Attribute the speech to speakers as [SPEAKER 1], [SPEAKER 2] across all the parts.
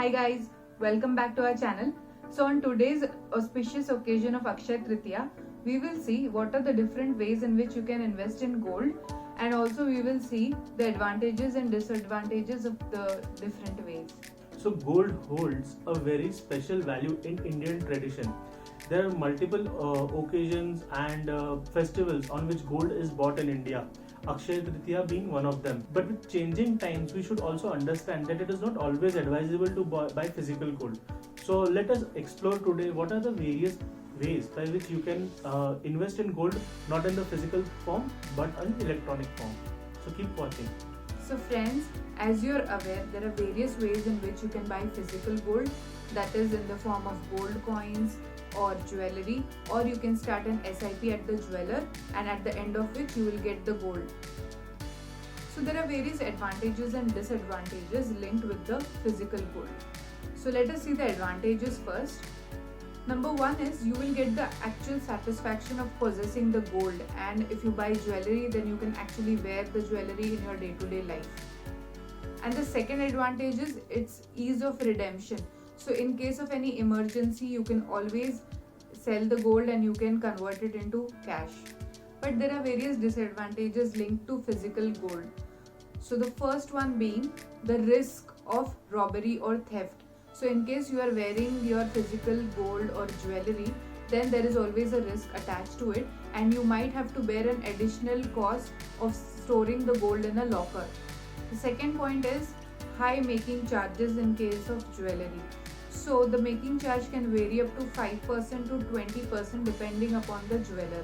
[SPEAKER 1] Hi guys, welcome back to our channel. So on today's auspicious occasion of Akshaya Tritiya, we will see what are the different ways in which you can invest in gold, and also we will see the advantages and disadvantages of the different ways.
[SPEAKER 2] So gold holds a very special value in Indian tradition. There are multiple occasions and festivals on which gold is bought in India. Akshaya Tritiya being one of them. But with changing times, we should also understand that it is not always advisable to buy physical gold. So let us explore today what are the various ways by which you can invest in gold, not in the physical form but in electronic form. So keep watching.
[SPEAKER 1] So friends, as you are aware, there are various ways in which you can buy physical gold, that is in the form of gold coins or jewelry, or you can start an SIP at the jeweler, and at the end of which you will get the gold. So there are various advantages and disadvantages linked with the physical gold. So let us see the advantages first. Number one is you will get the actual satisfaction of possessing the gold, and if you buy jewelry, then you can actually wear the jewelry in your day-to-day life. And the second advantage is its ease of redemption. So in case of any emergency, you can always sell the gold and you can convert it into cash. But there are various disadvantages linked to physical gold. So the first one being the risk of robbery or theft. So in case you are wearing your physical gold or jewelry, then there is always a risk attached to it, and you might have to bear an additional cost of storing the gold in a locker. The second point is high making charges in case of jewelry. So the making charge can vary up to 5% to 20% depending upon the jeweler.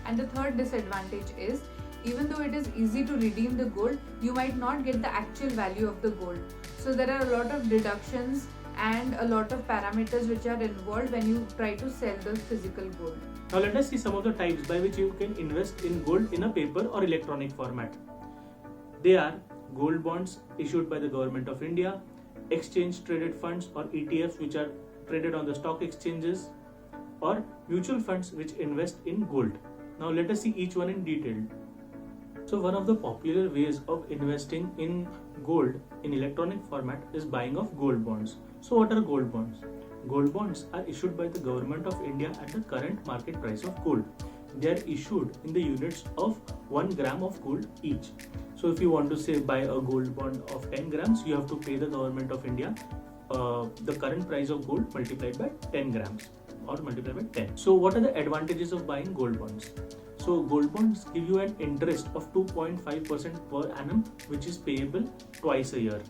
[SPEAKER 1] And the third disadvantage is, even though it is easy to redeem the gold, you might not get the actual value of the gold. So there are a lot of deductions and a lot of parameters which are involved when you try to sell the physical gold.
[SPEAKER 2] Now let us see some of the types by which you can invest in gold in a paper or electronic format. They are gold bonds issued by the Government of India, exchange traded funds or ETFs which are traded on the stock exchanges, or mutual funds which invest in gold. Now let us see each one in detail. So one of the popular ways of investing in gold in electronic format is buying of gold bonds. So what are gold bonds? Gold bonds are issued by the Government of India at the current market price of gold. They are issued in the units of 1 gram of gold each. So if you want to say buy a gold bond of 10 grams, you have to pay the Government of India the current price of gold multiplied by 10 grams or multiplied by 10. So what are the advantages of buying gold bonds? So gold bonds give you an interest of 2.5% per annum, which is payable twice a year.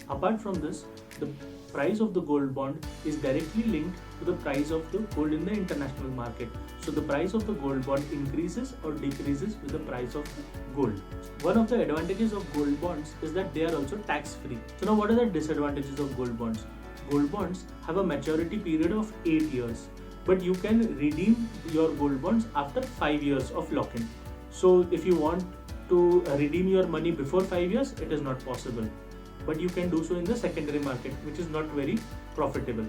[SPEAKER 2] Apart from this, the price of the gold bond is directly linked to the price of the gold in the international market. So the price of the gold bond increases or decreases with the price of the gold. One of the advantages of gold bonds is that they are also tax free. So now what are the disadvantages of gold bonds? Gold bonds have a maturity period of 8 years, but you can redeem your gold bonds after 5 years of lock-in. So if you want to redeem your money before 5 years, it is not possible. But you can do so in the secondary market, which is not very profitable.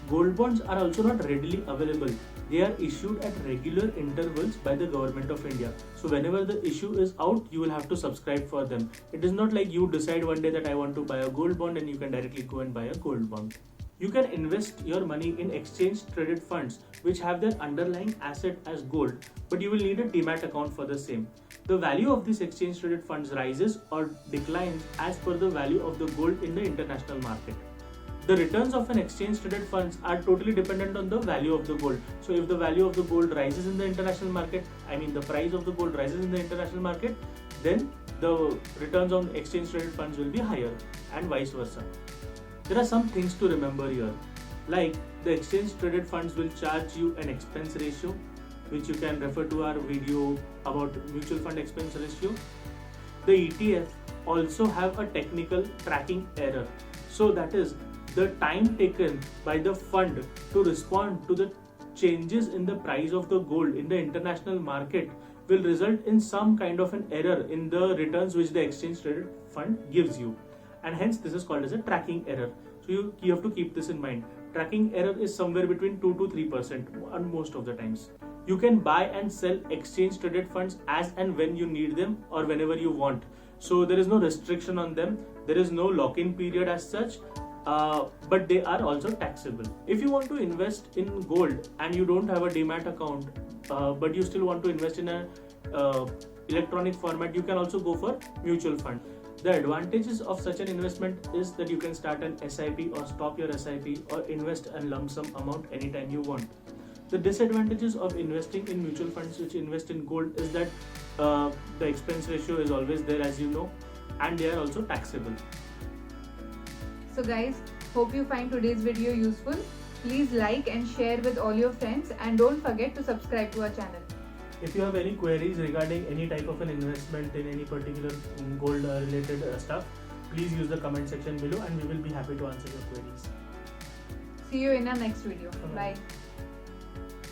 [SPEAKER 2] Gold bonds are also not readily available. They are issued at regular intervals by the Government of India. So whenever the issue is out, you will have to subscribe for them. It is not like you decide one day that I want to buy a gold bond and you can directly go and buy a gold bond. You can invest your money in exchange traded funds which have their underlying asset as gold, but you will need a demat account for the same. The value of these exchange traded funds rises or declines as per the value of the gold in the international market. The returns of an exchange traded funds are totally dependent on the value of the gold. So if the value of the gold rises in the international market, the price of the gold rises in the international market, then the returns on exchange traded funds will be higher, and vice versa. There are some things to remember here, like the exchange traded funds will charge you an expense ratio, which you can refer to our video about mutual fund expense ratio. The ETF also have a technical tracking error. So that is the time taken by the fund to respond to the changes in the price of the gold in the international market will result in some kind of an error in the returns which the exchange traded fund gives you. And hence this is called as a tracking error. So you have to keep this in mind. Tracking error is somewhere between 2 to 3% on most of the times. You can buy and sell exchange traded funds as and when you need them or whenever you want. So there is no restriction on them. There is no lock-in period as such. but they are also taxable. If you want to invest in gold and you don't have a demat account, but you still want to invest in a electronic format, you can also go for mutual fund. The advantages of such an investment is that you can start an SIP or stop your SIP or invest a lump sum amount anytime you want. The disadvantages of investing in mutual funds which invest in gold is that the expense ratio is always there, as you know, and they are also taxable.
[SPEAKER 1] So guys, hope you find today's video useful. Please like and share with all your friends, and don't forget to subscribe to our channel.
[SPEAKER 2] If you have any queries regarding any type of an investment in any particular gold related stuff, please use the comment section below and we will be happy to answer your queries.
[SPEAKER 1] See you in our next video. Bye.